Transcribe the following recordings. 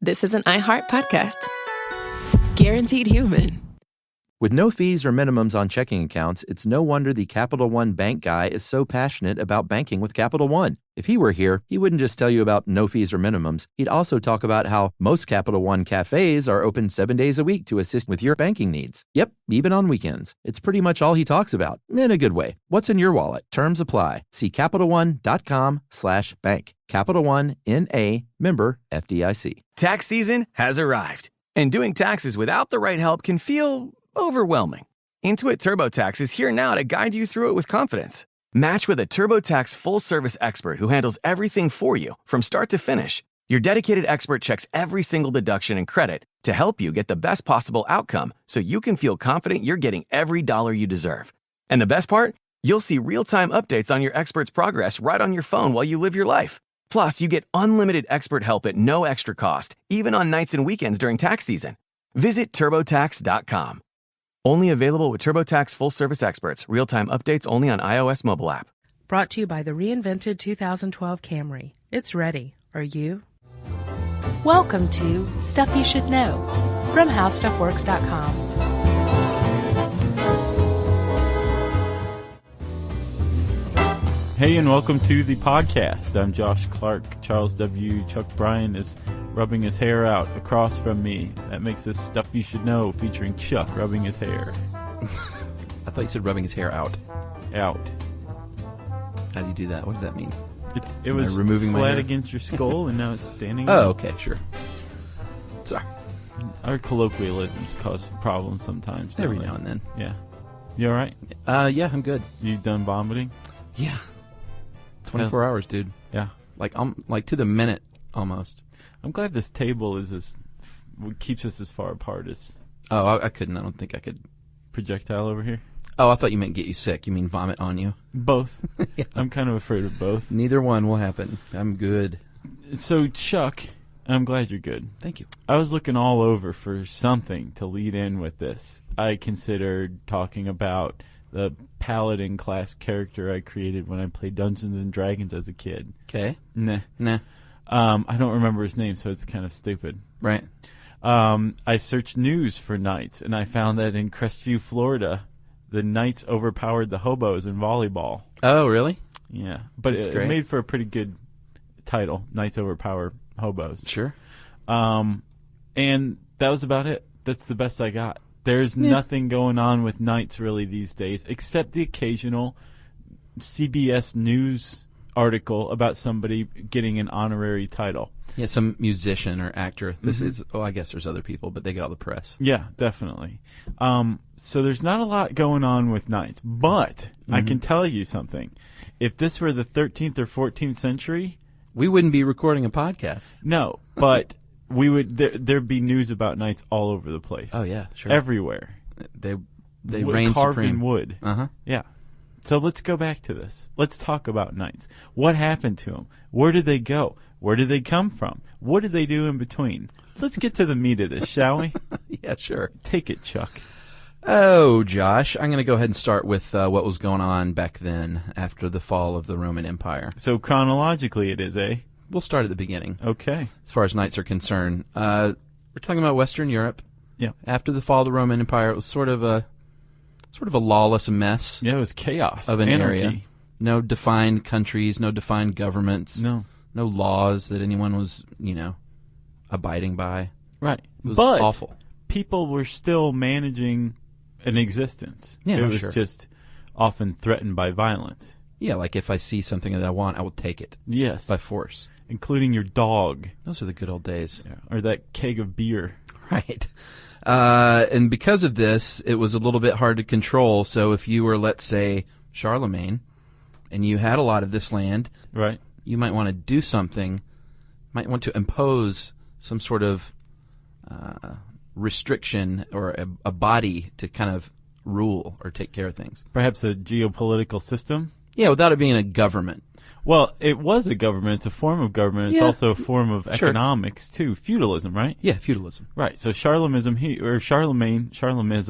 this is an iHeart podcast. Guaranteed human. With no fees or minimums on checking accounts, it's no wonder the Capital One bank guy is so passionate about banking with Capital One. If he were here, he wouldn't just tell you about no fees or minimums. He'd also talk about how most Capital One cafes are open 7 days a week to assist with your banking needs. Yep, even on weekends. It's pretty much all he talks about, in a good way. What's in your wallet? Terms apply. See CapitalOne.com/bank. Capital One, N.A., member FDIC. Tax season has arrived, and doing taxes without the right help can feel overwhelming. Intuit TurboTax is here now to guide you through it with confidence. Match with a TurboTax full-service expert who handles everything for you from start to finish. Your dedicated expert checks every single deduction and credit to help you get the best possible outcome so you can feel confident you're getting every dollar you deserve. And the best part? You'll see real-time updates on your expert's progress right on your phone while you live your life. Plus, you get unlimited expert help at no extra cost, even on nights and weekends during tax season. Visit TurboTax.com. Only available with TurboTax full-service experts. Real-time updates only on iOS mobile app. Brought to you by the reinvented 2012 Camry. It's ready. Are you? Welcome to Stuff You Should Know from HowStuffWorks.com. Hey, and welcome to the podcast. I'm Josh Clark. Charles W. Chuck Bryan is rubbing his hair out across from me. That makes this Stuff You Should Know featuring Chuck rubbing his hair. I thought you said rubbing his hair out. Out. How do you do that? What does that mean? It was removing my flat hair? against your skull, and now it's standing Oh, up. okay, sure. Sorry. Our colloquialisms cause problems sometimes. Every don't they? now and then. Yeah. You all right? Yeah, I'm good. You done vomiting? Yeah. 24 hours, dude. Yeah. Like to the minute, almost. I'm glad this table is keeps us as far apart as Oh, I couldn't. I don't think I could. projectile over here. Oh, I thought you meant get you sick. You mean vomit on you? Both. Yeah. I'm kind of afraid of both. Neither one will happen. I'm good. So, Chuck, I'm glad you're good. Thank you. I was looking all over for something to lead in with this. I considered talking about the paladin class character I created when I played Dungeons and Dragons as a kid. Okay. Nah. I don't remember his name, so it's kind of stupid. Right. I searched news for knights, and I found that in Crestview, Florida, the knights overpowered the hobos in volleyball. Oh, really? Yeah. But That's it great. made for a pretty good title, Knights Overpower Hobos. Sure. And that was about it. That's the best I got. There's nothing going on with knights really these days, except the occasional CBS News article about somebody getting an honorary title. Yeah, some musician or actor. This is. Oh, I guess there's other people, but they get all the press. Yeah, definitely. So there's not a lot going on with knights, but I can tell you something. If this were the 13th or 14th century, We wouldn't be recording a podcast. no, but we would. There'd be news about knights all over the place. Oh yeah, sure. everywhere. They reign carved supreme. in wood. Uh-huh. Yeah. So let's go back to this. Let's talk about knights. What happened to them? Where did they go? Where did they come from? What did they do in between? Let's get to the meat of this, shall we? Yeah, sure. Take it, Chuck. Oh, Josh, I'm going to go ahead and start with what was going on back then after the fall of the Roman Empire. So chronologically it is, eh? We'll start at the beginning. Okay. As far as knights are concerned, we're talking about Western Europe. Yeah. After the fall of the Roman Empire, it was sort of a lawless mess Yeah, it was chaos. of an Anarchy. area. No defined countries, no defined governments, No. no laws that anyone was, abiding by. Right. It was but awful. people were still managing an existence. Yeah, it was sure. just often threatened by violence. Yeah, like if I see something that I want, I will take it Yes. by force. Including your dog. Those are the good old days. Or that keg of beer. Right. And because of this, it was a little bit hard to control. So if you were, let's say, Charlemagne, and you had a lot of this land, Right. you might want to do something, might want to impose some sort of restriction or a body to kind of rule or take care of things. Perhaps a geopolitical system. Yeah, without it being a government. Well, it was a government. It's a form of government. It's Yeah. also a form of Sure. economics, too. Feudalism, right? Yeah, feudalism. Right. So Charlemanism.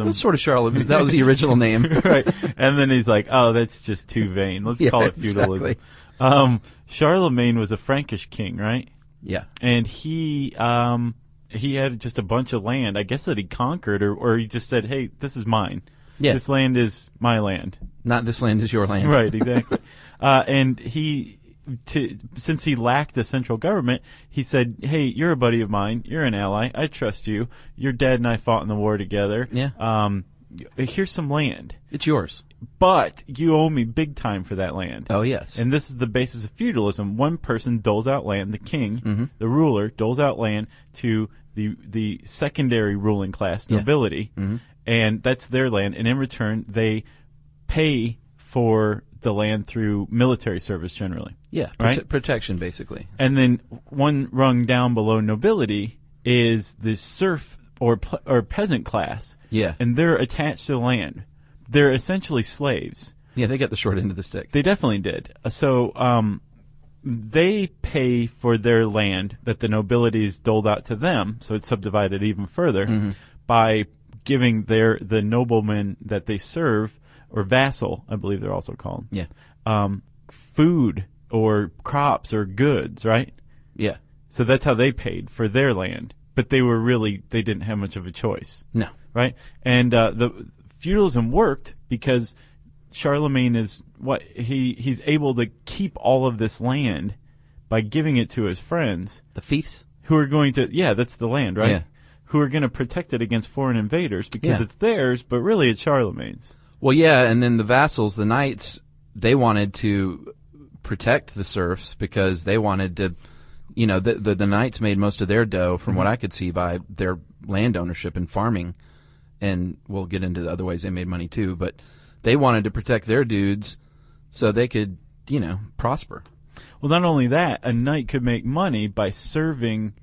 It was sort of Charlemagne. That was the original name. Right. And then he's like, oh, that's just too vain. Let's Yeah, call it feudalism. exactly. Charlemagne was a Frankish king, right? Yeah. And he he had just a bunch of land, I guess, that he conquered, or he just said, hey, this is mine. Yeah. This land is my land. Not this land is your land. Right, exactly. And since he lacked a central government, he said, hey, you're a buddy of mine. You're an ally. I trust you. Your dad and I fought in the war together. Yeah. Here's some land. It's yours. But you owe me big time for that land. Oh, yes. And this is the basis of feudalism. One person doles out land, the king, the ruler, doles out land to the secondary ruling class, nobility, and that's their land. And in return, they pay for the land through military service generally. Yeah, right? Protection, basically. And then one rung down below nobility is the serf or peasant class. Yeah. And they're attached to the land. They're essentially slaves. Yeah, they got the short end of the stick. They definitely did. So they pay for their land that the nobility is doled out to them, so it's subdivided even further, by giving the noblemen that they serve, or vassal, I believe they're also called, food or crops or goods, right? Yeah. So that's how they paid for their land. But they didn't have much of a choice. No. Right? And the feudalism worked because Charlemagne is he's able to keep all of this land by giving it to his friends. The fiefs? Who are going to, that's the land, right? Yeah. Who are going to protect it against foreign invaders because it's theirs, but really it's Charlemagne's. Well, yeah, and then the vassals, the knights, they wanted to protect the serfs because they wanted to, the knights made most of their dough, from what I could see, by their land ownership and farming. And we'll get into the other ways they made money too, but they wanted to protect their dudes so they could, prosper. Well, not only that, a knight could make money by serving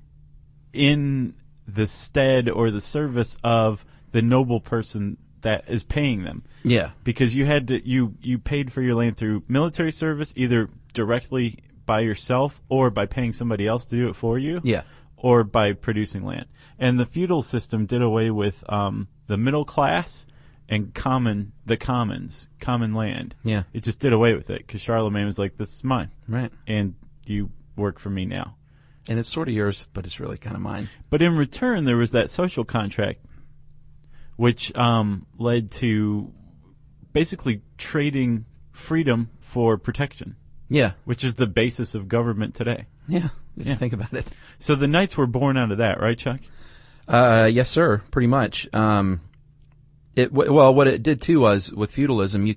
in the stead or the service of the noble person that is paying them. Yeah. Because you had to, you paid for your land through military service, either directly by yourself or by paying somebody else to do it for you. Yeah. Or by producing land. And the feudal system did away with the middle class and common land. Yeah. It just did away with it because Charlemagne was like, this is mine. Right. And you work for me now. And it's sort of yours, but it's really kind of mine. But in return, there was that social contract, which led to basically trading freedom for protection. Yeah. Which is the basis of government today. Yeah, if you think about it. So the knights were born out of that, right, Chuck? Yes, sir, pretty much. What it did, too, was with feudalism,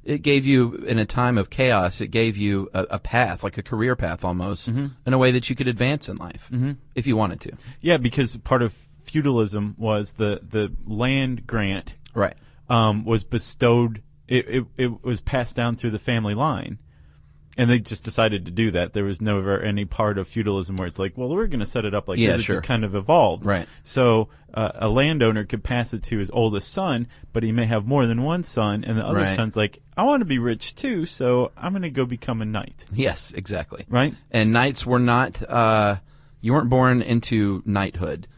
it gave you, in a time of chaos, it gave you a path, like a career path almost, in a way that you could advance in life, if you wanted to. Yeah, because part of feudalism was the land grant right. Was bestowed, it was passed down through the family line. And they just decided to do that. There was never any part of feudalism where it's like, well, we're going to set it up like this. It just kind of evolved. Right. So a landowner could pass it to his oldest son, but he may have more than one son, and the other son's like, I want to be rich too, so I'm going to go become a knight. Yes, exactly. Right? And knights were not, you weren't born into knighthood.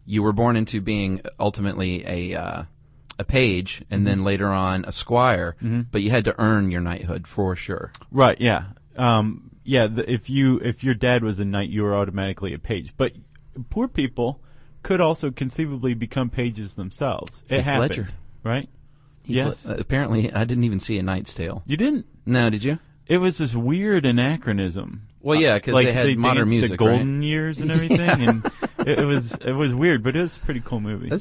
You were born into being ultimately a page, and then later on a squire, but you had to earn your knighthood for sure. Right, yeah. If your dad was a knight, you were automatically a page. But poor people could also conceivably become pages themselves. It happened, Ledger. Right? Yes. Apparently, I didn't even see A Knight's Tale. You didn't? No, did you? It was this weird anachronism. Well, yeah, because like they had modern danced music, the golden years and everything, and it was weird, but it was a pretty cool movie.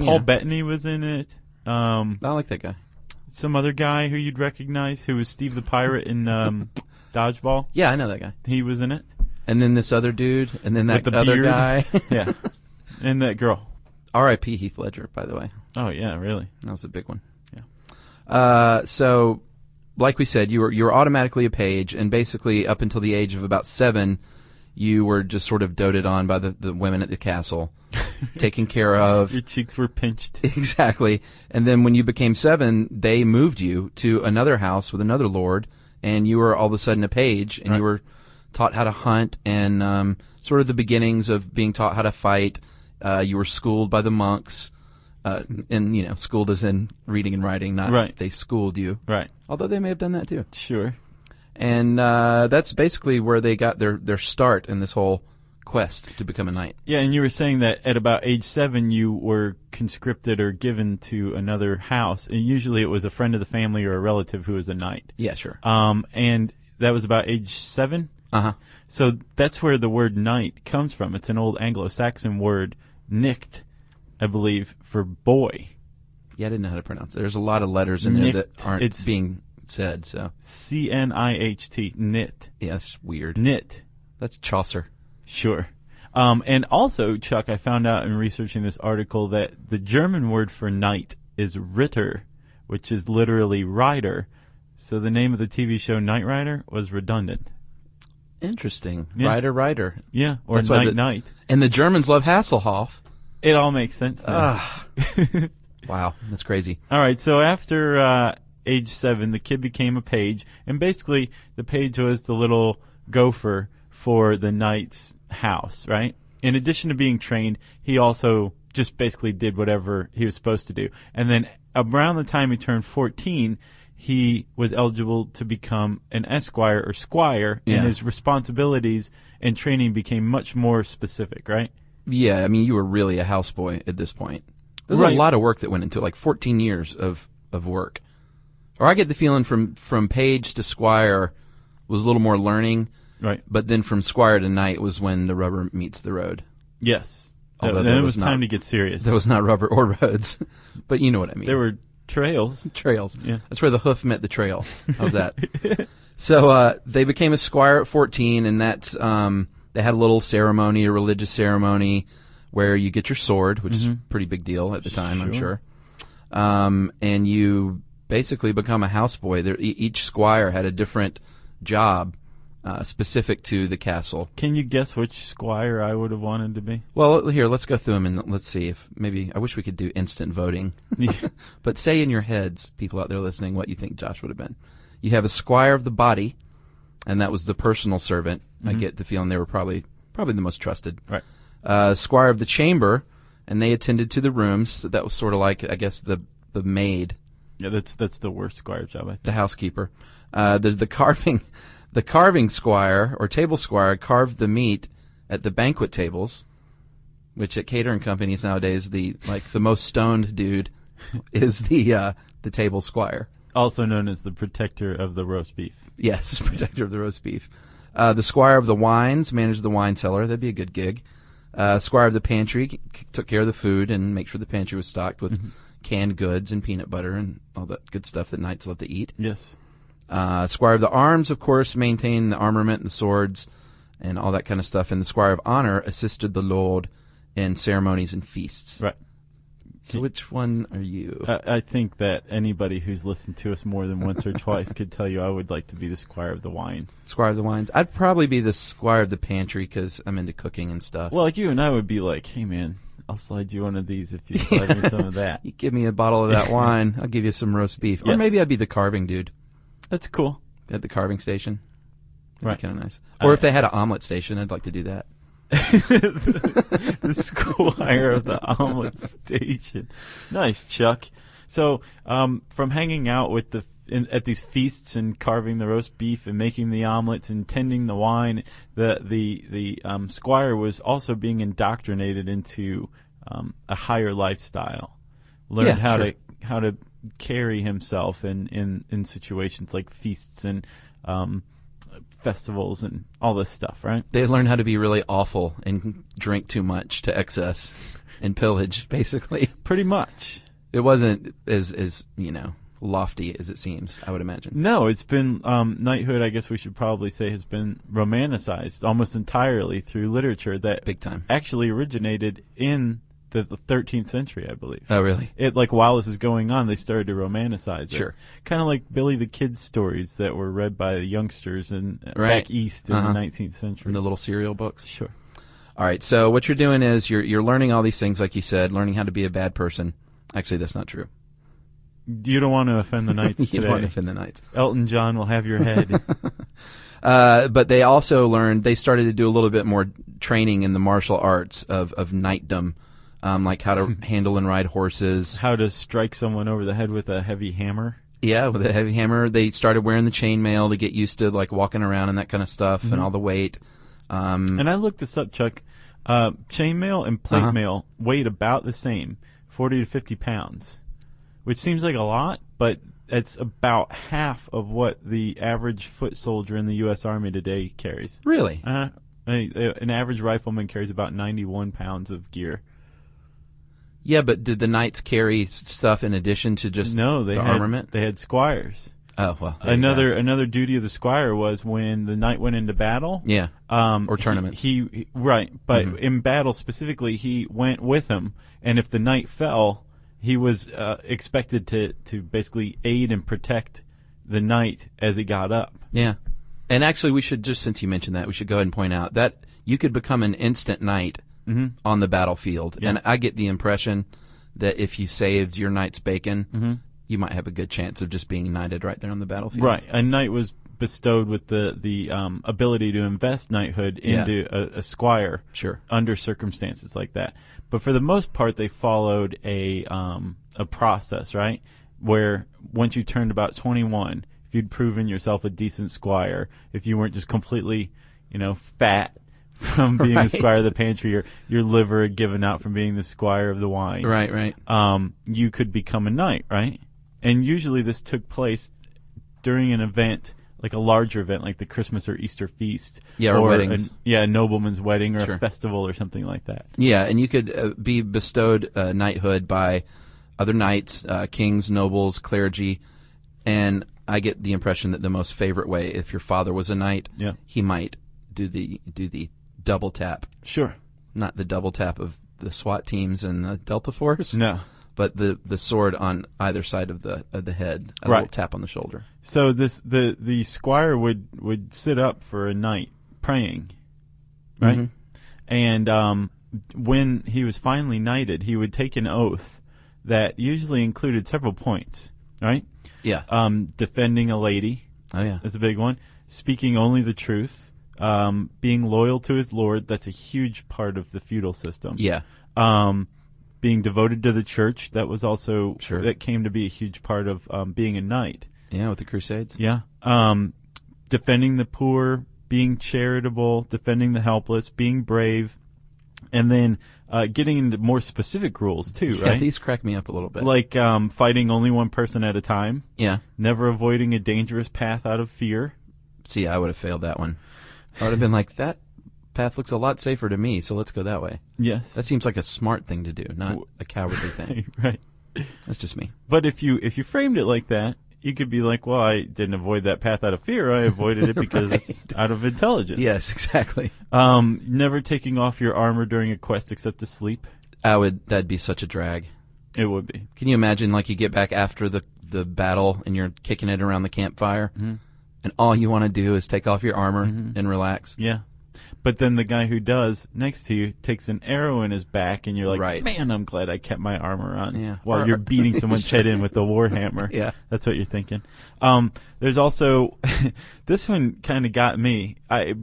Paul Bettany was in it. I like that guy. Some other guy who you'd recognize, who was Steve the Pirate in Dodgeball. Yeah, I know that guy. He was in it. And then this other dude, and then that other beard. guy. Yeah. And that girl. R.I.P. Heath Ledger, by the way. Oh, yeah, really? That was a big one. Yeah. So, like we said, you were automatically a page, and basically up until the age of about 7, you were just sort of doted on by the women at the castle, taken care of. Your cheeks were pinched. Exactly. And then when you became 7, they moved you to another house with another lord, and you were all of a sudden a page, and you were taught how to hunt, and sort of the beginnings of being taught how to fight. You were schooled by the monks, and schooled as in reading and writing, not they schooled you. Right. Although they may have done that too. Sure. And that's basically where they got their start in this whole quest to become a knight. Yeah, and you were saying that at about age 7 you were conscripted or given to another house, and usually it was a friend of the family or a relative who was a knight. Yeah, sure. And that was about age 7? Uh-huh. So that's where the word knight comes from. It's an old Anglo-Saxon word, nicht, I believe, for boy. Yeah, I didn't know how to pronounce it. There's a lot of letters in there that aren't being said, so. C-N-I-H-T, knit. Yeah, that's weird. Knit. That's Chaucer. Sure. And also, Chuck, I found out in researching this article that the German word for knight is Ritter, which is literally rider. So the name of the TV show Knight Rider was redundant. Interesting. Yeah. Rider. Yeah, or Knight. And the Germans love Hasselhoff. It all makes sense now. Wow, that's crazy. All right, so after age 7, the kid became a page, and basically the page was the little gopher for the knight's house, right? In addition to being trained, he also just basically did whatever he was supposed to do. And then around the time he turned 14, he was eligible to become an esquire or squire, and his responsibilities and training became much more specific, right? Yeah, I mean, you were really a houseboy at this point. There's Right. a lot of work that went into it, like 14 years of work. Or I get the feeling from page to squire was a little more learning, Right. but then from squire to knight was when the rubber meets the road. Yes. Although Then there it was was time not- to get serious. There was not rubber or roads, but you know what I mean. There were trails. trails. Yeah. That's where the hoof met the trail. How's that? So they became a squire at 14, and that's they had a little ceremony, a religious ceremony, where you get your sword, which is a pretty big deal at the time, I'm sure. And you basically become a houseboy. There, each squire had a different job specific to the castle. Can you guess which squire I would have wanted to be? Well, here, let's go through them and let's see if maybe, I wish we could do instant voting. But say in your heads, people out there listening, what you think Josh would have been. You have a squire of the body, and that was the personal servant. I get the feeling they were probably the most trusted. Right. Squire of the chamber, and they attended to the rooms. So that was sort of like, I guess, the maid, Yeah, that's the worst squire job, I think. the housekeeper. There's the carving squire or table squire carved the meat at the banquet tables, which at catering companies nowadays, the most stoned dude is the table squire. Also known as the protector of the roast beef. Yes, protector of the roast beef. The squire of the wines managed the wine cellar. That'd be a good gig. Squire of the pantry took care of the food and make sure the pantry was stocked with canned goods and peanut butter and all that good stuff that knights love to eat. Yes. Squire of the arms, of course, maintained the armament and the swords and all that kind of stuff. And the squire of honor assisted the lord in ceremonies and feasts. Right. So which one are you? I think that anybody who's listened to us more than once or twice could tell you I would like to be the squire of the wines. Squire of the wines. I'd probably be the squire of the pantry because I'm into cooking and stuff. Well, like you and I would be like, hey, man, I'll slide you one of these if you slide me some of that. You give me a bottle of that wine, I'll give you some roast beef. Or Yes. maybe I'd be the carving dude That's cool. at the carving station. That'd Right. be kind of nice. Or if they had an omelet station, I'd like to do that. The squire of the omelet station. Nice, Chuck. So, from hanging out with at these feasts and carving the roast beef and making the omelets and tending the wine, the squire was also being indoctrinated into a higher lifestyle. Learned how to carry himself in situations like feasts and festivals and all this stuff, right? They learned how to be really awful and drink too much to excess and pillage, basically. Pretty much. It wasn't as lofty as it seems, I would imagine. No, it's been knighthood, I guess we should probably say, has been romanticized almost entirely through literature that Big time. actually originated in the 13th century, I believe. Oh, really? While this was going on, they started to romanticize it. Sure. Kind of like Billy the Kid stories that were read by the youngsters Right. back east in the 19th century. From the little cereal books? Sure. All right, so what you're doing is you're learning all these things, like you said, learning how to be a bad person. Actually, that's not true. You don't want to offend the knights You today. don't want to offend the knights. Elton John will have your head. But they also they started to do a little bit more training in the martial arts of knightdom, like how to handle and ride horses. How to strike someone over the head with a heavy hammer. Yeah, with a heavy hammer. They started wearing the chainmail to get used to like walking around and that kind of stuff and all the weight. And I looked this up, Chuck. Chainmail and plate mail weighed about the same, 40 to 50 pounds, which seems like a lot, but it's about half of what the average foot soldier in the U.S. Army today carries. Really? An average rifleman carries about 91 pounds of gear. Yeah, but did the knights carry stuff in addition to just the armament? They had squires. Oh, well. Another duty of the squire was when the knight went into battle. Yeah. Or tournaments. He right, but in battle specifically, he went with him, and if the knight fell, he was expected to basically aid and protect the knight as he got up. Yeah. And actually, we should just, since you mentioned that, we should go ahead and point out that you could become an instant knight on the battlefield. Yeah. And I get the impression that if you saved your knight's bacon, you might have a good chance of just being knighted right there on the battlefield. Right. A knight was bestowed with the ability to invest knighthood into a squire under circumstances like that. But for the most part, they followed a process, right? Where once you turned about 21, if you'd proven yourself a decent squire, if you weren't just completely, fat from being the squire of the pantry, your liver had given out from being the squire of the wine. Right. You could become a knight, right? And usually this took place during an event, like a larger event, like the Christmas or Easter feast. Yeah, or weddings. A nobleman's wedding or a festival or something like that. Yeah, and you could be bestowed knighthood by other knights, kings, nobles, clergy, and I get the impression that the most favorite way, if your father was a knight, he might do the double tap. Sure. Not the double tap of the SWAT teams and the Delta Force. No. But the sword on either side of the head, a little tap on the shoulder. So the squire would sit up for a night praying, right? And when he was finally knighted, he would take an oath that usually included several points, right? Yeah. Defending a lady. Oh yeah, that's a big one. Speaking only the truth. Being loyal to his lord. That's a huge part of the feudal system. Yeah. Being devoted to the church, that was also that came to be a huge part of being a knight. Yeah, with the Crusades. Yeah. Defending the poor, being charitable, defending the helpless, being brave, and then getting into more specific rules too, right? Yeah, these crack me up a little bit. Like fighting only one person at a time. Yeah. Never avoiding a dangerous path out of fear. See, I would have failed that one. I would have been like, that path looks a lot safer to me, so let's go that way. Yes. That seems like a smart thing to do, not a cowardly thing. Right. That's just me. But if you framed it like that, you could be like, well, I didn't avoid that path out of fear. I avoided it because it's out of intelligence. Yes, exactly. Never taking off your armor during a quest except to sleep. That'd be such a drag. It would be. Can you imagine, like, you get back after the battle and you're kicking it around the campfire, and all you want to do is take off your armor and relax? Yeah. But then the guy who does next to you takes an arrow in his back, and you're like, man, I'm glad I kept my armor on. Yeah. While you're beating someone's head in with the warhammer. Yeah. That's what you're thinking. There's also, this one kind of got me,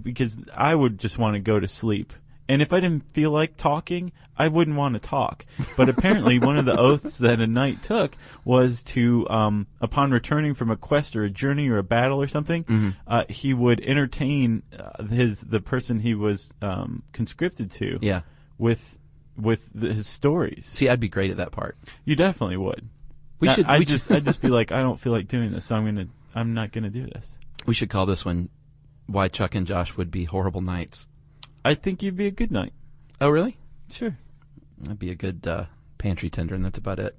because I would just want to go to sleep. And if I didn't feel like talking, I wouldn't want to talk. But apparently one of the oaths that a knight took was to, upon returning from a quest or a journey or a battle or something, he would entertain the person he was conscripted to with his stories. See, I'd be great at that part. You definitely would. I'd just be like, I don't feel like doing this, so I'm not gonna do this. We should call this one Why Chuck and Josh Would Be Horrible Knights. I think you'd be a good knight. Oh, really? Sure. That'd be a good pantry tender, and that's about it.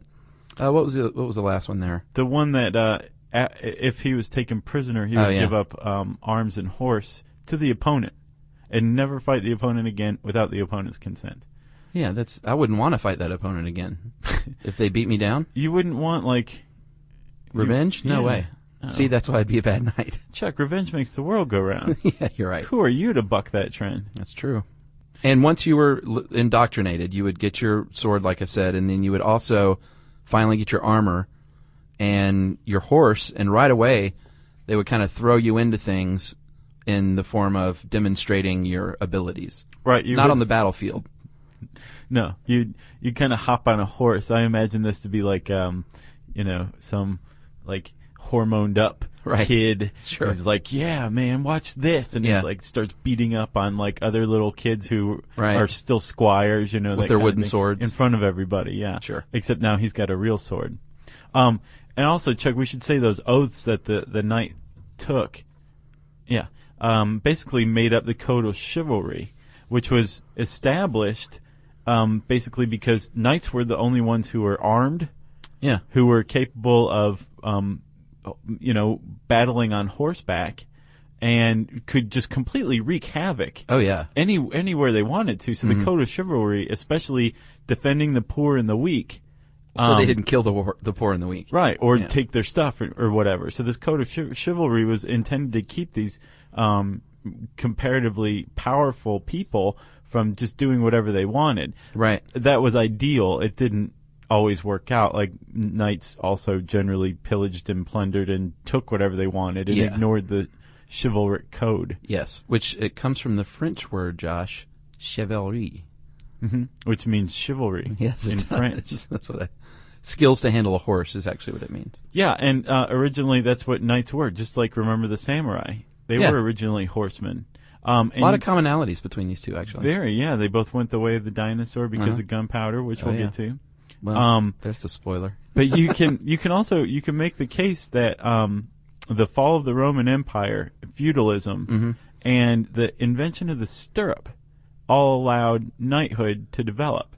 What was the last one there? The one that if he was taken prisoner, he would give up arms and horse to the opponent, and never fight the opponent again without the opponent's consent. Yeah, I wouldn't want to fight that opponent again. If they beat me down? You wouldn't want, like... Revenge? No way. Oh. See, that's why I'd be a bad knight. Chuck, revenge makes the world go round. Yeah, you're right. Who are you to buck that trend? That's true. And once you were indoctrinated, you would get your sword, like I said, and then you would also finally get your armor and your horse, and right away they would kind of throw you into things in the form of demonstrating your abilities. Right. Not on the battlefield. No, you kind of hop on a horse. I imagine this to be like, some like hormoned up kid. Sure. Who's like, yeah, man, watch this. And he's like, starts beating up on like other little kids who are still squires, you know, with their wooden swords in front of everybody. Yeah. Sure. Except now he's got a real sword. And also, Chuck, we should say those oaths that the knight took. Yeah. Basically made up the code of chivalry, which was established basically because knights were the only ones who were armed, who were capable of, battling on horseback, and could just completely wreak havoc. Oh yeah, anywhere they wanted to. So the code of chivalry, especially defending the poor and the weak. So they didn't kill the poor and the weak, right? Or take their stuff or whatever. So this code of chivalry was intended to keep these comparatively powerful people from just doing whatever they wanted. Right. That was ideal. It didn't always work out. Like, knights also generally pillaged and plundered and took whatever they wanted and ignored the chivalric code. Yes, which it comes from the French word, Josh, chevalerie. Which means chivalry in French. That's what skills to handle a horse is actually what it means. Yeah, and originally that's what knights were, just like Remember the Samurai. They were originally horsemen. A lot of commonalities between these two, actually. Very, yeah. They both went the way of the dinosaur because of gunpowder, which we'll get to. Well, there's the spoiler. But you can make the case that the fall of the Roman Empire, feudalism, and the invention of the stirrup all allowed knighthood to develop.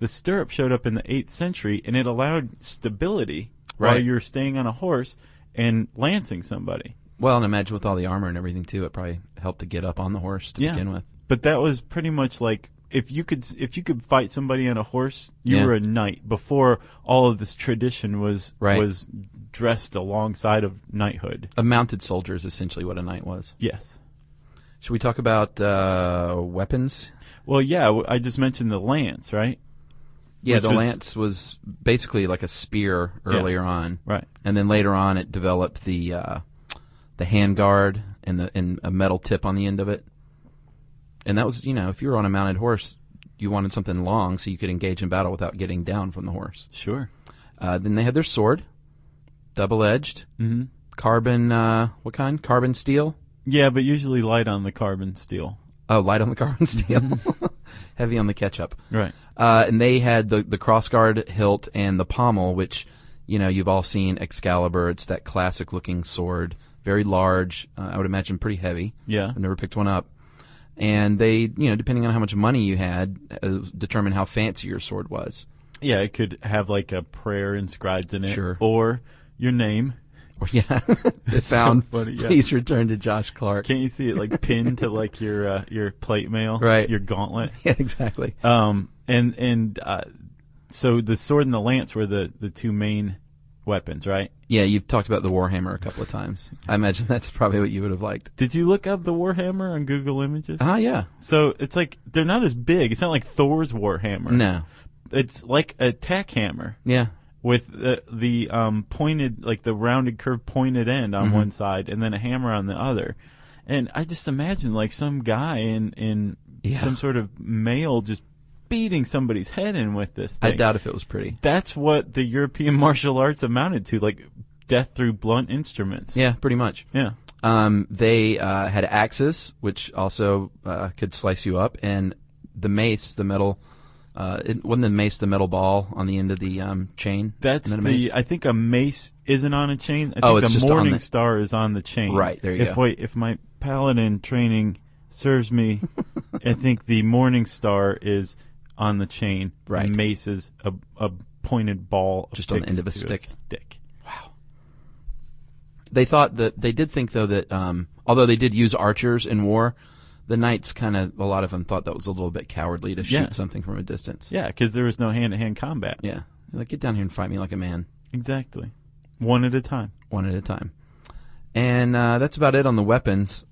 The stirrup showed up in the 8th century, and it allowed stability while you're staying on a horse and lancing somebody. Well, and imagine with all the armor and everything too, it probably helped to get up on the horse to begin with. But that was pretty much like if you could fight somebody on a horse, you were a knight. Before all of this tradition was dressed alongside of knighthood. A mounted soldier is essentially what a knight was. Yes. Should we talk about weapons? Well, yeah, I just mentioned the lance, right? Yeah, the lance was basically like a spear earlier on, right? And then later on, it developed the handguard and a metal tip on the end of it. And that was, if you were on a mounted horse, you wanted something long so you could engage in battle without getting down from the horse. Sure. Then they had their sword, double-edged, carbon. What kind? Carbon steel. Yeah, but usually light on the carbon steel. Oh, light on the carbon steel, heavy on the ketchup. Right. And they had the crossguard hilt and the pommel, which, you've all seen Excalibur. It's that classic-looking sword, very large. I would imagine pretty heavy. Yeah. I've never picked one up. And they, depending on how much money you had, determine how fancy your sword was. Yeah, it could have like a prayer inscribed in it. Sure. Or your name. Or, it found, so funny, please return to Josh Clark. Can't you see it like pinned to like your plate mail? Right. Your gauntlet. Yeah, exactly. So the sword and the lance were the two main weapons, right? Yeah, you've talked about the Warhammer a couple of times. I imagine that's probably what you would have liked. Did you look up the Warhammer on Google Images? Yeah. So it's like, they're not as big. It's not like Thor's Warhammer. No. It's like a tack hammer. Yeah. With the pointed, like the rounded curved pointed end on one side and then a hammer on the other. And I just imagine like some guy in some sort of mail just beating somebody's head in with this thing. I doubt if it was pretty. That's what the European martial arts amounted to, like death through blunt instruments. Yeah, pretty much. Yeah. They had axes, which also could slice you up, and the mace, the metal. It wasn't the mace, the metal ball on the end of the chain. That's I think a mace isn't on a chain. I think it's the just Morning Star is on the chain. Right, there you go. If my paladin training serves me, I think the Morning Star is on the chain. Right. And mace is a pointed ball just on the end of a stick. Wow. They did think though that although they did use archers in war, the knights a lot of them thought that was a little bit cowardly to shoot something from a distance. Yeah, because there was no hand-to-hand combat. Yeah. Like, get down here and fight me like a man. Exactly. One at a time. One at a time. And that's about it on the weapons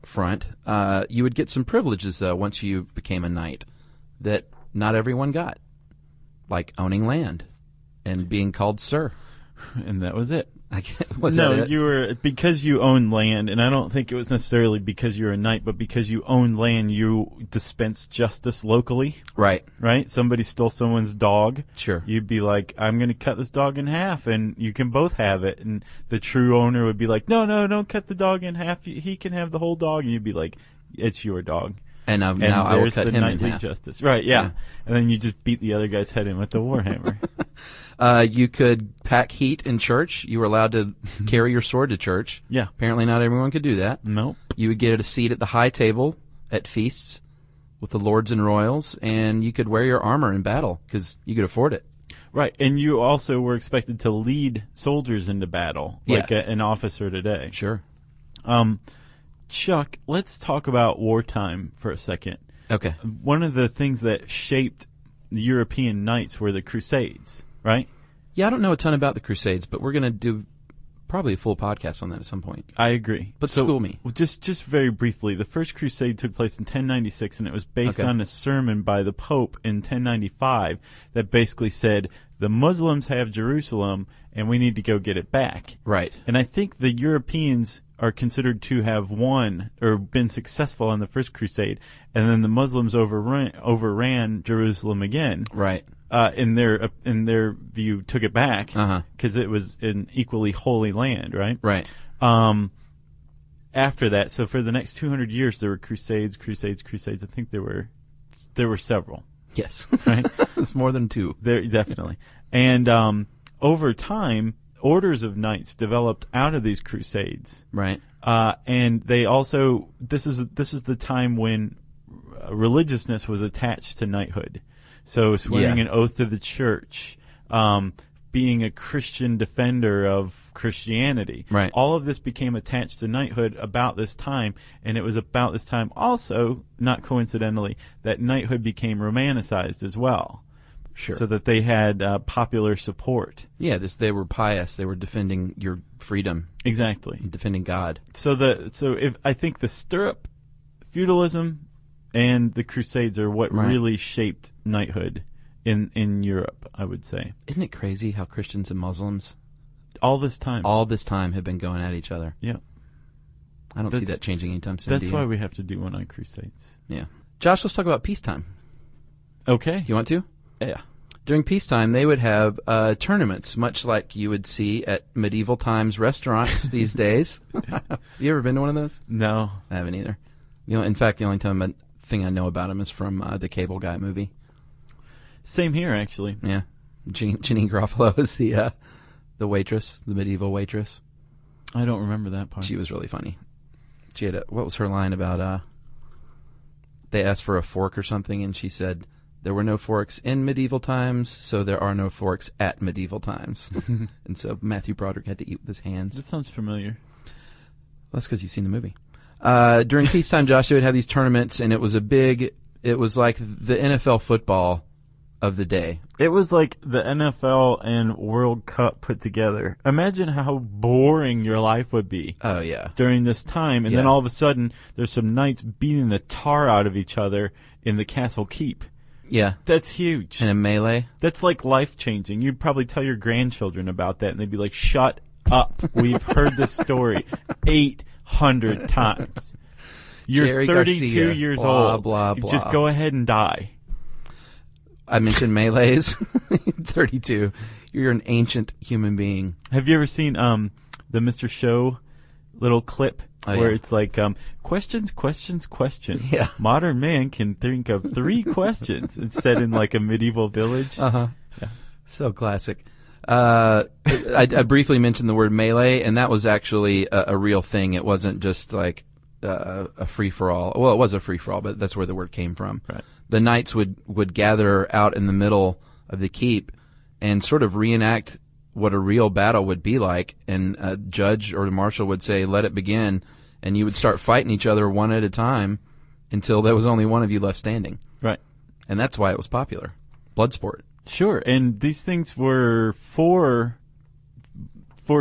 front. You would get some privileges, though, once you became a knight that not everyone got, like owning land and being called sir. And that was it. Was no, that it? you were because you own land, and I don't think it was necessarily because you're a knight, but because you own land, you dispense justice locally. Right. Right? Somebody stole someone's dog. Sure. You'd be like, I'm going to cut this dog in half, and you can both have it. And the true owner would be like, no, don't cut the dog in half. He can have the whole dog. And you'd be like, it's your dog. And now I will cut him in knightly half. justice. Right, yeah. And then you just beat the other guy's head in with the warhammer. You could pack heat in church. You were allowed to carry your sword to church. Yeah. Apparently not everyone could do that. Nope. You would get a seat at the high table at feasts with the lords and royals, and you could wear your armor in battle because you could afford it. Right, and you also were expected to lead soldiers into battle, like an officer today. Sure. Chuck, let's talk about wartime for a second. Okay. One of the things that shaped the European knights were the Crusades, right? Yeah, I don't know a ton about the Crusades, but we're going to do probably a full podcast on that at some point. I agree. But school me. Just very briefly, the first crusade took place in 1096, and it was based on a sermon by the Pope in 1095 that basically said, the Muslims have Jerusalem, and we need to go get it back. Right. And I think the Europeans are considered to have won or been successful in the first crusade, and then the Muslims overran Jerusalem again. Right. In their view, took it back because it was an equally holy land, right? Right. After that, so for the next 200 years, there were crusades. I think there were several. Yes. Right. It's more than two. There definitely. And over time, orders of knights developed out of these crusades. Right. And they also this is the time when religiousness was attached to knighthood. So swearing an oath to the church, being a Christian defender of Christianity. Right. All of this became attached to knighthood about this time, and it was about this time also, not coincidentally, that knighthood became romanticized as well. Sure. So that they had popular support. Yeah, they were pious. They were defending your freedom. Exactly. Defending God. I think the stirrup, feudalism, and the Crusades are what really shaped knighthood in Europe, I would say. Isn't it crazy how Christians and Muslims all this time have been going at each other? Yeah. I don't see that changing anytime soon. That's why we have to do one on Crusades. Yeah. Josh, let's talk about peacetime. Okay. You want to? Yeah. During peacetime, they would have tournaments, much like you would see at medieval times restaurants these days. Have you ever been to one of those? No. I haven't either. In fact, the only thing I know about them is from the Cable Guy movie. Same here, actually. Yeah. Janine Garofalo is the waitress, the medieval waitress. I don't remember that part. She was really funny. She had what was her line about, they asked for a fork or something, and she said, there were no forks in medieval times, so there are no forks at medieval times. And so Matthew Broderick had to eat with his hands. That sounds familiar. That's because you've seen the movie. During peacetime, Josh, they would have these tournaments, and it was like the NFL football of the day. It was like the NFL and World Cup put together. Imagine how boring your life would be. Oh, yeah. During this time, and then all of a sudden, there's some knights beating the tar out of each other in the castle keep. Yeah. That's huge. In a melee. That's like life-changing. You'd probably tell your grandchildren about that, and they'd be like, shut up. We've heard this story 800 times. You're Jerry 32 Garcia, years blah, old. blah, blah. Just go ahead and die. I mentioned melees. 32. You're an ancient human being. Have you ever seen the Mr. Show little clip where it's like questions? Yeah. Modern man can think of 3 questions. It's set in like a medieval village. Uh-huh. Yeah. So classic. I briefly mentioned the word melee, and that was actually a real thing. It wasn't just like a free-for-all. Well, it was a free-for-all, but that's where the word came from. Right. The knights would gather out in the middle of the keep and sort of reenact what a real battle would be like, and a judge or the marshal would say, let it begin, and you would start fighting each other one at a time until there was only one of you left standing. Right. And that's why it was popular. Blood sport. Sure, and these things were for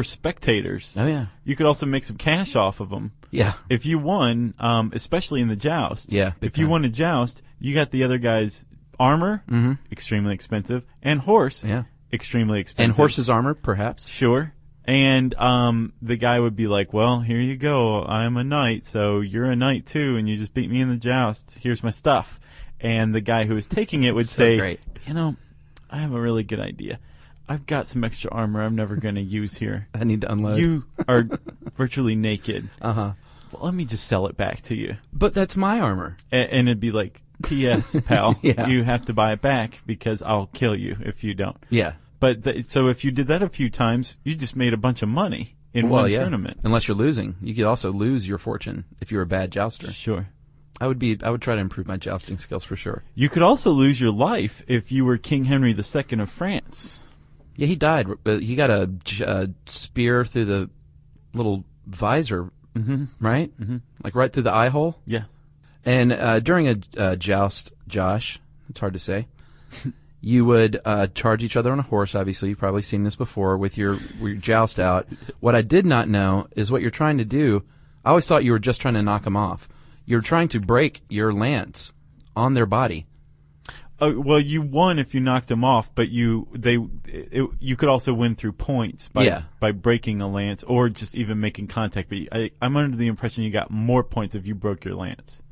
spectators. Oh, yeah. You could also make some cash off of them. Yeah. If you won, especially in the joust. Yeah, big if you time. won a joust, you got the other guy's armor, extremely expensive, and horse, Yeah. extremely expensive. And horse's armor, perhaps. Sure. And the guy would be like, well, here you go. I'm a knight, so you're a knight too, and you just beat me in the joust. Here's my stuff. And the guy who was taking it would say, great. I have a really good idea. I've got some extra armor I'm never going to use here. I need to unload. You are virtually naked. Uh-huh. Well, let me just sell it back to you. But that's my armor. And it'd be like, T.S., pal, Yeah. you have to buy it back because I'll kill you if you don't. Yeah. But so if you did that a few times, you just made a bunch of money in one tournament. Unless you're losing. You could also lose your fortune if you're a bad jouster. Sure. I would try to improve my jousting skills for sure. You could also lose your life if you were King Henry II of France. Yeah, he died. He got a spear through the little visor, right? Mm-hmm. Like right through the eye hole. Yeah. And during a joust, Josh, it's hard to say, you would charge each other on a horse. Obviously, you've probably seen this before with your joust out. What I did not know is what you're trying to do. I always thought you were just trying to knock them off. You're trying to break your lance on their body. Well, you won if you knocked them off, but you could also win through points by breaking a lance or just even making contact. But I'm under the impression you got more points if you broke your lance.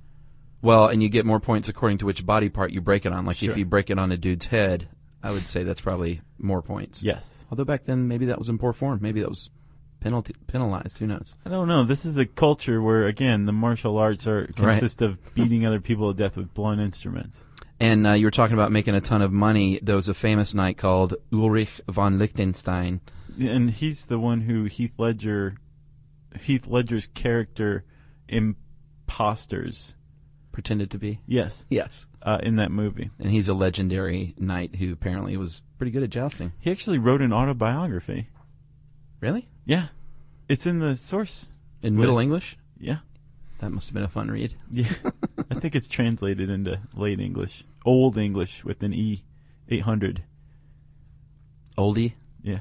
Well, and you get more points according to which body part you break it on. Like Sure. if you break it on a dude's head, I would say that's probably more points. Yes. Although back then maybe that was in poor form. Maybe that was penalized. Who knows? I don't know. This is a culture where, again, the martial arts consist of beating other people to death with blunt instruments. And you were talking about making a ton of money. There was a famous knight called Ulrich von Liechtenstein. And he's the one who Heath Ledger's character imposters. Pretended to be? Yes. Yes. In that movie. And he's a legendary knight who apparently was pretty good at jousting. He actually wrote an autobiography. Really? Yeah. It's in the source. In Middle English? Yeah. That must have been a fun read. Yeah. I think it's translated into late English. Old English with an E. 800. Oldie? Yeah.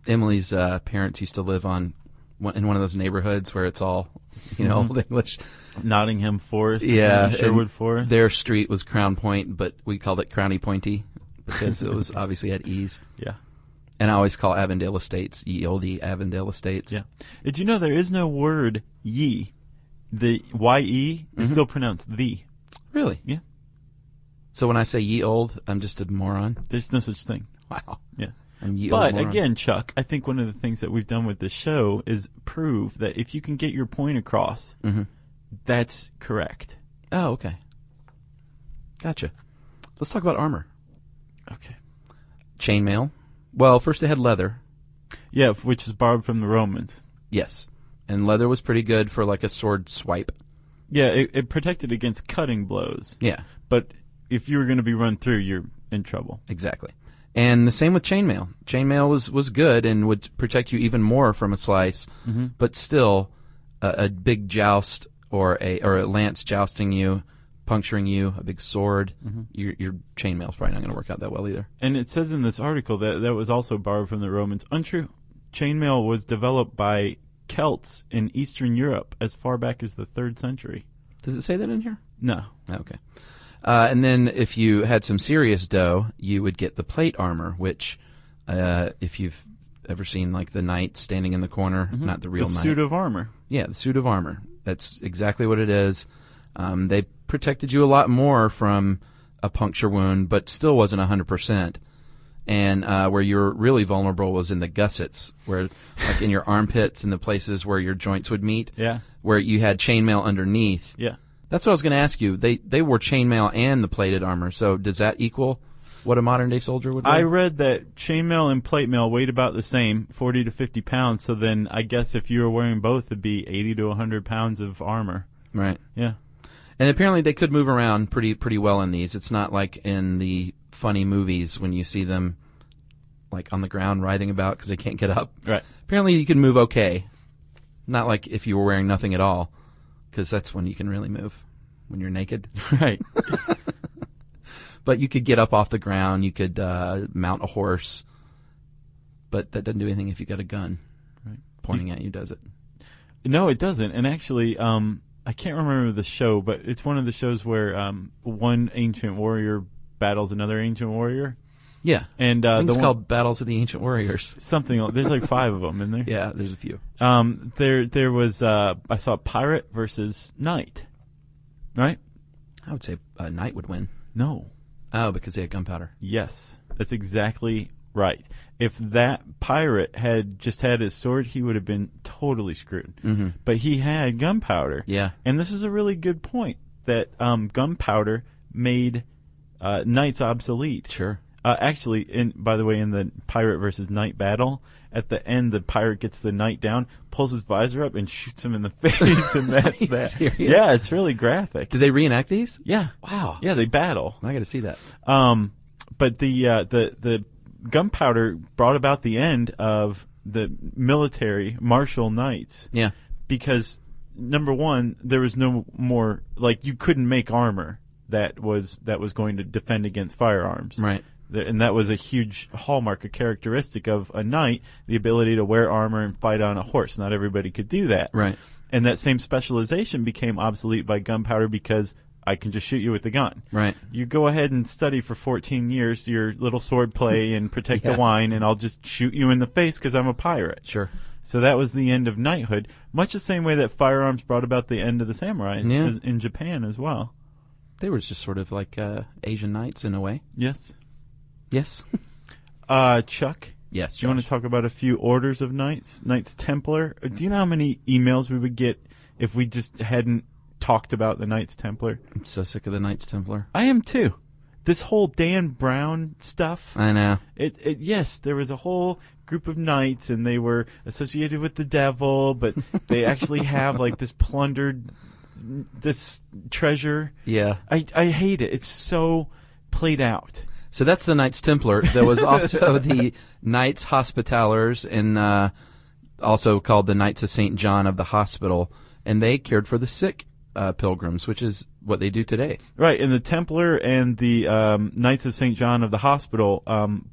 Emily's parents used to live in one of those neighborhoods where it's all, Old English. Nottingham Forest. Yeah. Sherwood Forest. Their street was Crown Point, but we called it Crowny Pointy because it was obviously at ease. Yeah. And I always call Avondale Estates ye olde Avondale Estates. Yeah. Did you know there is no word ye? The Y-E is still pronounced the. Really? Yeah. So when I say ye old, I'm just a moron? There's no such thing. Wow. Yeah. I'm ye old But moron. again, Chuck, I think one of the things that we've done with this show is prove that if you can get your point across, that's correct. Oh, okay. Gotcha. Let's talk about armor. Okay. Chainmail. Well, first they had leather. Yeah, which is borrowed from the Romans. Yes. And leather was pretty good for like a sword swipe. Yeah, it protected against cutting blows. Yeah. But if you were going to be run through, you're in trouble. Exactly. And the same with chainmail. Chainmail was good and would protect you even more from a slice, but still a big joust or a lance jousting you, puncturing you, a big sword, your chainmail's probably not going to work out that well either. And it says in this article that was also borrowed from the Romans. Untrue. Chainmail was developed by Celts in Eastern Europe as far back as the 3rd century. Does it say that in here? No. Okay. And then if you had some serious dough, you would get the plate armor, which if you've ever seen like the knight standing in the corner, not the real knight. The suit of armor. Yeah, the suit of armor. That's exactly what it is. They protected you a lot more from a puncture wound, but still wasn't 100%. And where you're really vulnerable was in the gussets, where like in your armpits and the places where your joints would meet, where you had chainmail underneath. Yeah. That's what I was going to ask you. They wore chainmail and the plated armor. So does that equal what a modern day soldier would wear? I read that chainmail and plate mail weighed about the same, 40 to 50 pounds. So then I guess if you were wearing both, it'd be 80 to 100 pounds of armor. Right. Yeah. And apparently they could move around pretty well in these. It's not like in the funny movies when you see them like on the ground writhing about because they can't get up. Right. Apparently you can move okay. Not like if you were wearing nothing at all, because that's when you can really move, when you're naked. Right. But you could get up off the ground. You could mount a horse. But that doesn't do anything if you got a gun pointing at you, does it? No, it doesn't. And actually, I can't remember the show, but it's one of the shows where one ancient warrior battles another ancient warrior. Yeah. And I think the it's one, called Battles of the Ancient Warriors. something. There's like 5 of them in there. Yeah, there's a few. There was I saw pirate versus knight. Right? I would say Knight would win. No. Oh, because they had gunpowder. Yes, that's exactly right. If that pirate had just had his sword, he would have been totally screwed. Mm-hmm. But he had gunpowder. Yeah. And this is a really good point, that gunpowder made knights obsolete. Sure. Actually, by the way, in the pirate versus knight battle, at the end, the pirate gets the knight down, pulls his visor up, and shoots him in the face, and that's that. Serious? Yeah, it's really graphic. Did they reenact these? Yeah. Wow. Yeah, they battle. I got to see that. But the gunpowder brought about the end of the military martial knights. Yeah. Because number one, there was no more, like, you couldn't make armor that was going to defend against firearms. Right. And that was a huge hallmark, a characteristic of a knight, the ability to wear armor and fight on a horse. Not everybody could do that. Right. And that same specialization became obsolete by gunpowder because I can just shoot you with a gun. Right. You go ahead and study for 14 years your little sword play and protect Yeah. the wine, and I'll just shoot you in the face because I'm a pirate. Sure. So that was the end of knighthood, much the same way that firearms brought about the end of the samurai Yeah. in Japan as well. They were just sort of like Asian knights in a way. Yes. Yes. Chuck, Yes. do you want to talk about a few orders of knights? Knights Templar? Do you know how many emails we would get if we just hadn't talked about the Knights Templar? I'm so sick of the Knights Templar. I am too. This whole Dan Brown stuff. I know. Yes, there was a whole group of knights, and they were associated with the devil, but they actually have like this treasure. Yeah. I hate it. It's so played out. So that's the Knights Templar. There was also the Knights Hospitallers, and also called the Knights of St. John of the Hospital, and they cared for the sick pilgrims, which is what they do today. Right, and the Templar and the Knights of St. John of the Hospital,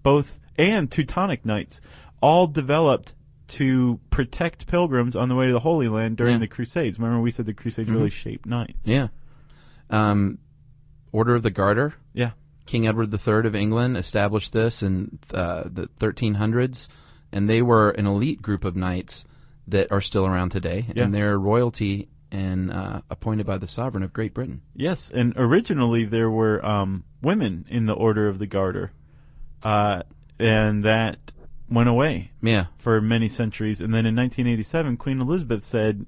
both, and Teutonic Knights, all developed to protect pilgrims on the way to the Holy Land during the Crusades. Remember we said the Crusades really shaped knights? Yeah. Order of the Garter. Yeah. King Edward III of England established this in the 1300s, and they were an elite group of knights that are still around today, Yeah. and they're royalty and appointed by the sovereign of Great Britain. Yes, and originally there were women in the Order of the Garter, and that went away Yeah. for many centuries. And then in 1987, Queen Elizabeth said,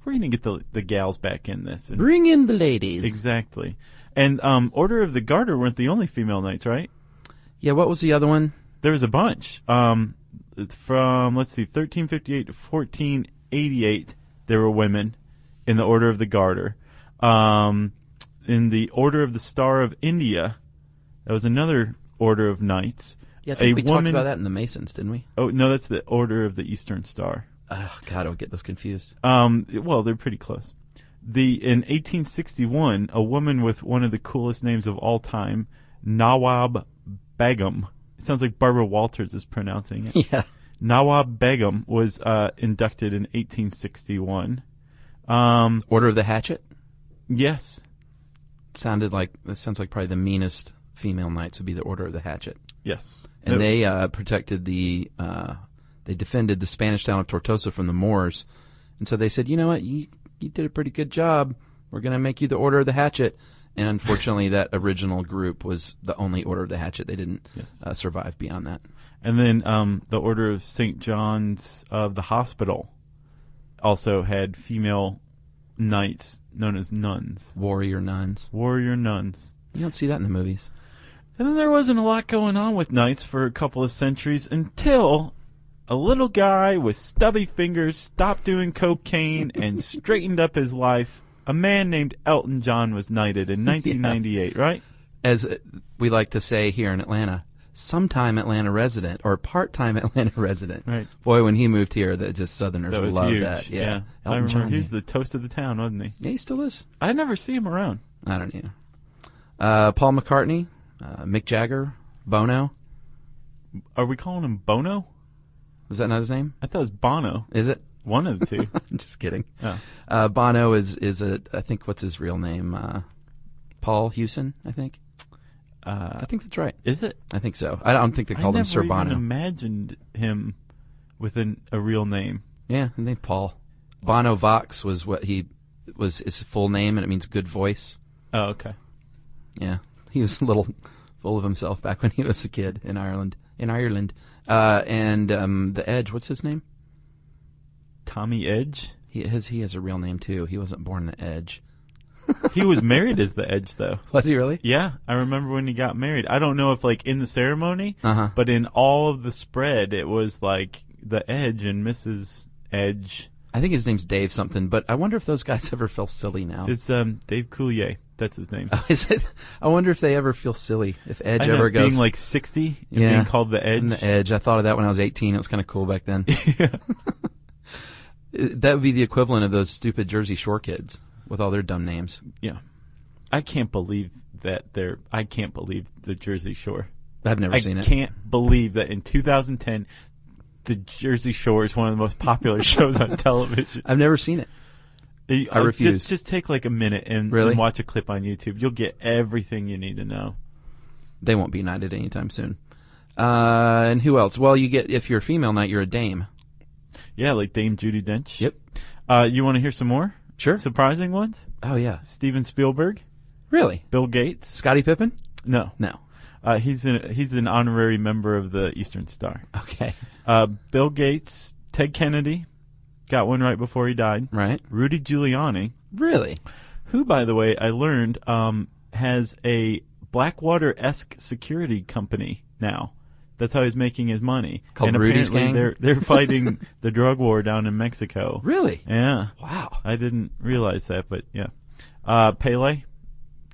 we're going to get the gals back in this. And Bring in the ladies. exactly. And Order of the Garter weren't the only female knights, right? Yeah, what was the other one? There was a bunch. From, let's see, 1358 to 1488, there were women in the Order of the Garter. In the Order of the Star of India, that was another order of knights. Yeah, I think we talked about that in the Masons, didn't we? Oh, no, that's the Order of the Eastern Star. Oh, God, I would get those confused. Well, they're pretty close. In 1861, a woman with one of the coolest names of all time, Nawab Begum. It sounds like Barbara Walters is pronouncing it. Yeah. Nawab Begum was inducted in 1861. Order of the Hatchet? Yes. That sounds like probably the meanest female knights would be the Order of the Hatchet. Yes. And they protected they defended the Spanish town of Tortosa from the Moors. And so they said, you know what, you did a pretty good job. We're going to make you the Order of the Hatchet. And unfortunately, that original group was the only Order of the Hatchet. They didn't survive beyond that. And then the Order of St. John's of the Hospital also had female knights known as nuns. Warrior nuns. Warrior nuns. You don't see that in the movies. And then there wasn't a lot going on with knights for a couple of centuries until a little guy with stubby fingers stopped doing cocaine and straightened up his life. A man named Elton John was knighted in 1998, right? As we like to say here in Atlanta, sometime Atlanta resident or part-time Atlanta resident. Right. Boy, when he moved here, that just Southerners That was loved huge. that. Yeah. I Elton remember John, he was the toast of the town, wasn't he? yeah, he still is. I never see him around. I don't know. Paul McCartney, Mick Jagger, Bono. Are we calling him Bono? Is that not his name? I thought it was Bono. Is it? One of the two. I'm just kidding. Oh. Bono is I think, what's his real name? Paul Hewson, I think. I think that's right. Is it? I think so. I don't think they called him Sir I Bono. never even imagined him with a real name. Yeah, his name Paul. Bono Vox was his full name, and it means good voice. Oh, okay. Yeah, he was a little full of himself back when he was a kid in Ireland. And the Edge, what's his name? Tommy Edge? He has a real name, too. He wasn't born the Edge. He was married as the Edge, though. Was he really? Yeah, I remember when he got married. I don't know if, like, in the ceremony, Uh-huh. but in all of the spread, it was, like, the Edge and Mrs. Edge. I think his name's Dave something, but I wonder if those guys ever feel silly now. It's Dave Coulier. That's his name. Oh, is it? I wonder if they ever feel silly. If Edge I know, ever goes... being, like, 60 and being called the Edge. And the Edge. I thought of that when I was 18. It was kind of cool back then. Yeah. That would be the equivalent of those stupid Jersey Shore kids with all their dumb names. Yeah. I can't believe I can't believe the Jersey Shore. I've never seen it. I can't believe that in 2010, the Jersey Shore is one of the most popular shows on television. I've never seen it. I refuse. Just take like a minute and watch a clip on YouTube. You'll get everything you need to know. They won't be knighted anytime soon. And who else? Well, if you're a female knight, you're a dame. Yeah, like Dame Judi Dench. Yep. You want to hear some more? Sure. Surprising ones? Oh, yeah. Steven Spielberg. Really? Bill Gates. Scottie Pippen? No. No. He's an honorary member of the Eastern Star. Okay. Bill Gates, Ted Kennedy, got one right before he died. Right. Rudy Giuliani. Really? Who, by the way, I learned has a Blackwater-esque security company now. That's how he's making his money. Called and Rudy's apparently Gang? they're fighting the drug war down in Mexico. Really? Yeah. Wow. I didn't realize that, but yeah. Pele,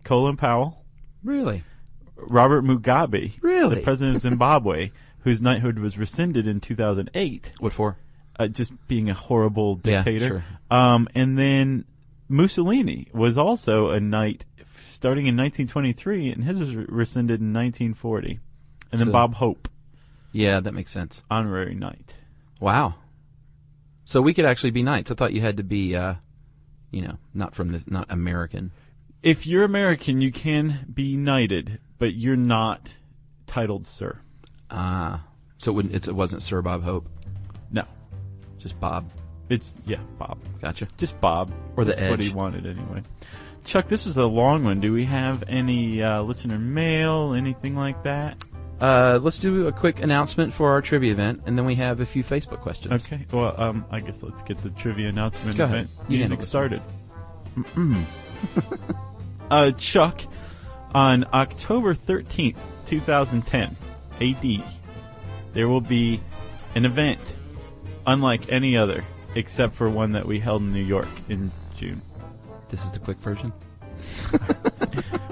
Colin Powell, Really? Robert Mugabe, Really? the president of Zimbabwe, whose knighthood was rescinded in 2008. What for? Just being a horrible dictator. Yeah, sure. And then Mussolini was also a knight starting in 1923, and his was rescinded in 1940. And then Bob Hope. Yeah, that makes sense. Honorary knight. Wow. So we could actually be knights. I thought you had to be, not American. If you're American, you can be knighted, but you're not titled sir. So it wasn't Sir Bob Hope. No. Just Bob. Bob. Gotcha. Just Bob. Or the That's what Edge. he wanted anyway. Chuck, this was a long one. Do we have any listener mail, anything like that? Let's do a quick announcement for our trivia event, and then we have a few Facebook questions. Okay. Well, I guess let's get the trivia announcement Go event ahead. You music handle started. Chuck, on October 13th, 2010, AD, there will be an event unlike any other, except for one that we held in New York in June. This is the quick version.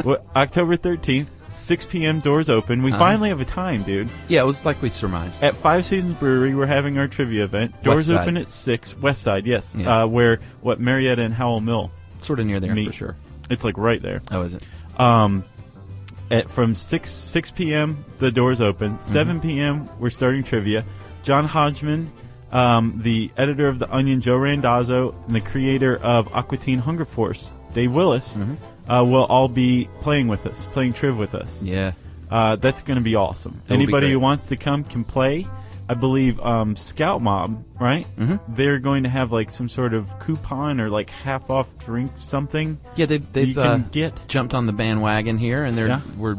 Well, October 13th, 6 p.m. doors open. We finally have a time, dude. Yeah, it was like we surmised. At Five Seasons Brewery, we're having our trivia event. Doors West open Side. at 6. West Side, yes. Yeah. Where Marietta and Howell Mill Sort of near there, meet. for sure. It's like right there. Oh, is it? From 6 p.m. the doors open. 7 p.m. we're starting trivia. John Hodgman, the editor of The Onion, Joe Randazzo, and the creator of Aqua Teen Hunger Force, Dave Willis, will all be playing with us, playing Triv with us. Yeah. That's going to be awesome. That will be Anybody great. who wants to come can play. I believe Scout Mob, right? Mm-hmm. They're going to have like some sort of coupon or like half off drink something. Yeah, they've you can get. jumped on the bandwagon here, and Yeah. we're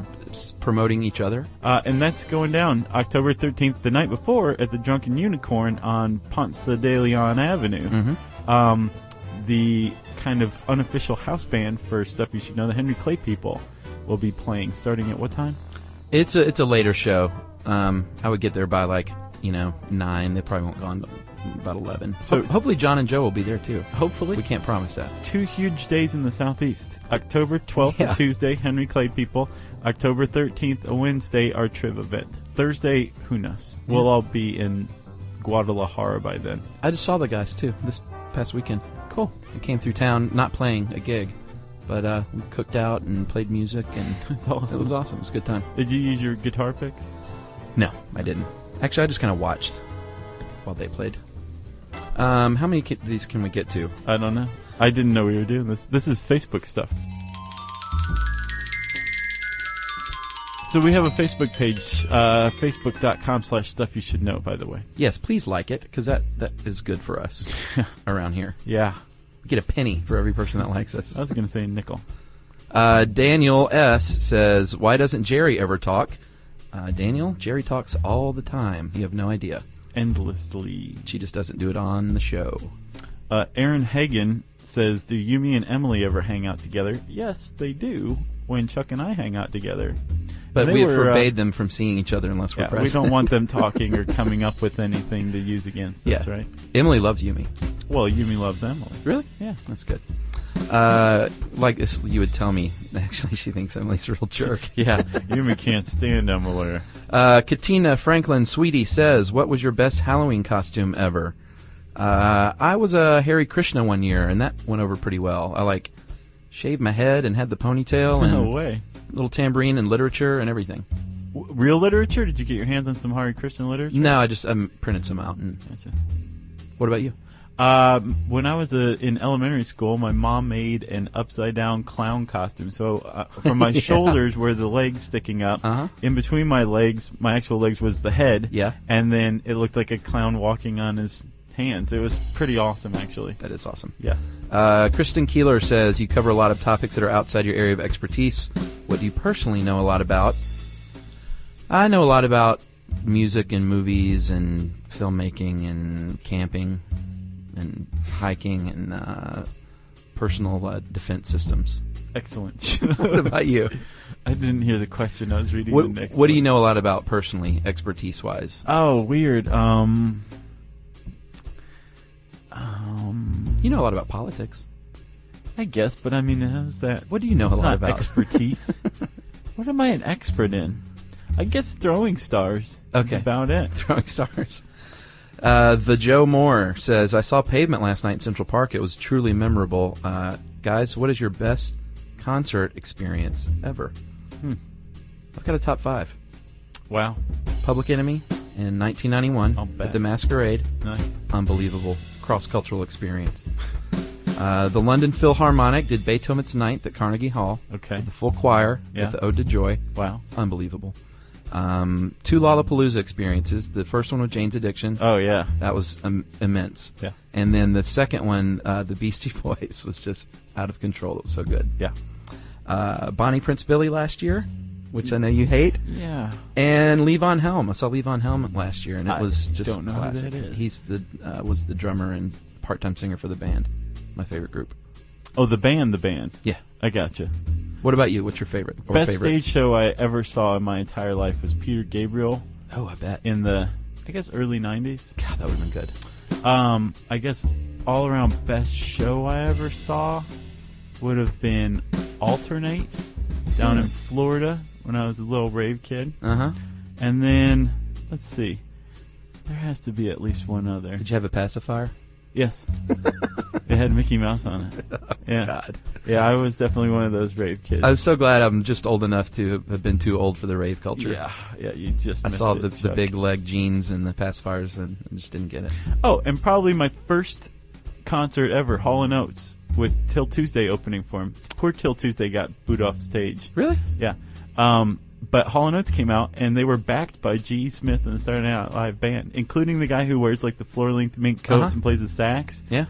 promoting each other. And that's going down October 13th, the night before, at the Drunken Unicorn on Ponce de Leon Avenue. The kind of unofficial house band for Stuff You Should Know, the Henry Clay People, will be playing starting at what time? It's a later show. I would get there by 9. They probably won't go on about 11. So hopefully John and Joe will be there too. Hopefully. We can't promise that. 2 huge days in the Southeast. October 12th, Yeah. a Tuesday, Henry Clay People. October 13th, a Wednesday, our Triv event. Thursday, who knows? Yeah. We'll all be in Guadalajara by then. I just saw the guys too this past weekend. Cool. They came through town, not playing a gig, but we cooked out and played music, and That's awesome. it was awesome. It was a good time. Did you use your guitar picks? No, I didn't. Actually, I just kind of watched while they played. How many of these can we get to? I don't know. I didn't know we were doing this. This is Facebook stuff. So we have a Facebook page, facebook.com/stuff you should know, by the way. Yes, please like it, because that is good for us around here. Yeah. We get a penny for every person that likes us. I was going to say a nickel. Daniel S. says, why doesn't Jerry ever talk? Daniel, Jerry talks all the time. You have no idea. Endlessly. She just doesn't do it on the show. Aaron Hagen says, do Yumi and Emily ever hang out together? Yes, they do, when Chuck and I hang out together. But we forbade them from seeing each other unless we're present. We don't want them talking or coming up with anything to use against us, right? Emily loves Yumi. Well, Yumi loves Emily. Really? Yeah. That's good. Like this, you would tell me, actually, she thinks Emily's a real jerk. Yeah, Yumi can't stand Emily. Katina Franklin Sweetie says, what was your best Halloween costume ever? I was a Hare Krishna one year, and that went over pretty well. I, shaved my head and had the ponytail and no way. Little tambourine and literature and everything. Real literature? Did you get your hands on some Hare Krishna literature? No, I printed some out. And Gotcha. What about you? When I was in elementary school, my mom made an upside-down clown costume. So from my shoulders were the legs sticking up. In between my legs, my actual legs, was the head. Yeah. And then it looked like a clown walking on his hands. It was pretty awesome, actually. That is awesome. Yeah. Kristen Keeler says, you cover a lot of topics that are outside your area of expertise. What do you personally know a lot about? I know a lot about music and movies and filmmaking and camping and hiking and personal defense systems. Excellent. What about you? I didn't hear the question. I was reading the next What do you know a lot about personally, expertise-wise? Oh, weird. You know a lot about politics. I guess, but I mean, how's that? What do you know a lot about? Expertise. What am I an expert in? I guess throwing stars. Okay. That's about it. Throwing stars. The Joe Moore says, I saw Pavement last night in Central Park. It was truly memorable. Guys, what is your best concert experience ever? I've got a top 5. Wow. Public Enemy in 1991 at the Masquerade. Nice. Unbelievable. Cross-cultural experience. The London Philharmonic did Beethoven's Ninth at Carnegie Hall. Okay. The full choir with the Ode to Joy. Wow. Unbelievable. 2 Lollapalooza experiences. The first one with Jane's Addiction. Oh, yeah. That was immense. Yeah. And then the second one, the Beastie Boys, was just out of control. It was so good. Yeah. Bonnie Prince Billy last year, which I know you hate. Yeah. And Levon Helm. I saw Levon Helm last year, and it was just don't know classic. who that is. He's was the drummer and part-time singer for the band. My favorite group. Oh, the band. Yeah. I gotcha. What about you? What's your favorite? Or Best favorites? stage show I ever saw in my entire life was Peter Gabriel. Oh, I bet. In the, I guess, early 90s. God, that would have been good. I guess all around best show I ever saw would have been Alternate down in Florida when I was a little rave kid. And then, let's see, there has to be at least one other. Did you have a pacifier? Yes. It had Mickey Mouse on it. Yeah. God. Yeah, I was definitely one of those rave kids. I was so glad I'm just old enough to have been too old for the rave culture. Yeah, you just I missed saw it, the big leg jeans and the pacifiers and just didn't get it. Oh, and probably my first concert ever, Hall & Oates, with Till Tuesday opening for him. Poor Till Tuesday got booed off stage. Really? Yeah. But Hall & Oates came out, and they were backed by G.E. Smith and the Saturday Night Live band, including the guy who wears the floor-length mink coats and plays the sax. Yeah.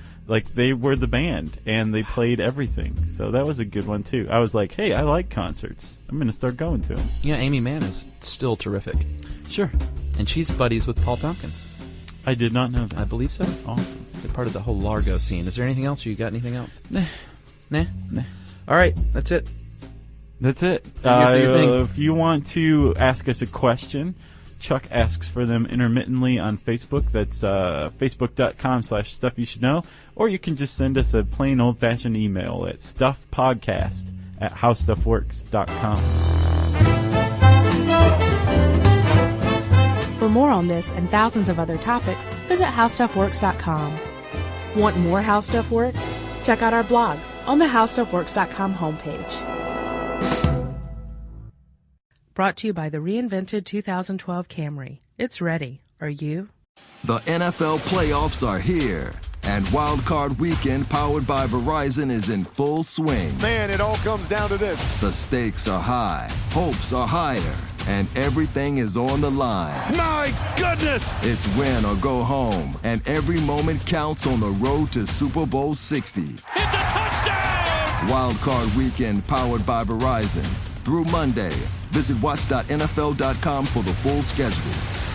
They were the band, and they played everything. So that was a good one, too. I was like, hey, I like concerts. I'm going to start going to them. Yeah, Amy Mann is still terrific. Sure. And she's buddies with Paul Tompkins. I did not know that. I believe so. Awesome. They're part of the whole Largo scene. Is there anything else? You got anything else? Nah. All right, that's it. That's it. Do your thing. If you want to ask us a question, Chuck asks for them intermittently on Facebook. That's facebook.com/stuffyoushouldknow. Or you can just send us a plain old-fashioned email at stuffpodcast@howstuffworks.com. For more on this and thousands of other topics, visit howstuffworks.com. Want more How Stuff Works? Check out our blogs on the howstuffworks.com homepage. Brought to you by the reinvented 2012 Camry. It's ready. Are you? The NFL playoffs are here, and Wild Card Weekend, powered by Verizon, is in full swing. Man, it all comes down to this. The stakes are high, hopes are higher, and everything is on the line. My goodness! It's win or go home, and every moment counts on the road to Super Bowl 60. It's a touchdown! Wild Card Weekend powered by Verizon. Through Monday, visit watch.nfl.com for the full schedule.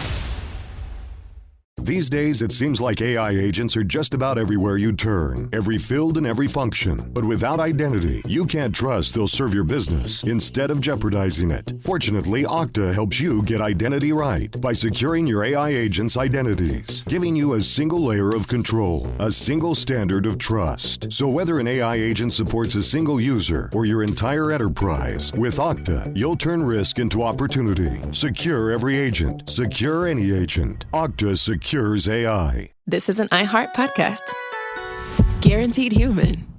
These days, it seems like AI agents are just about everywhere you turn, every field and every function. But without identity, you can't trust they'll serve your business instead of jeopardizing it. Fortunately, Okta helps you get identity right by securing your AI agents' identities, giving you a single layer of control, a single standard of trust. So whether an AI agent supports a single user or your entire enterprise, with Okta, you'll turn risk into opportunity. Secure every agent. Secure any agent. Okta secures AI. This is an iHeart podcast. Guaranteed human.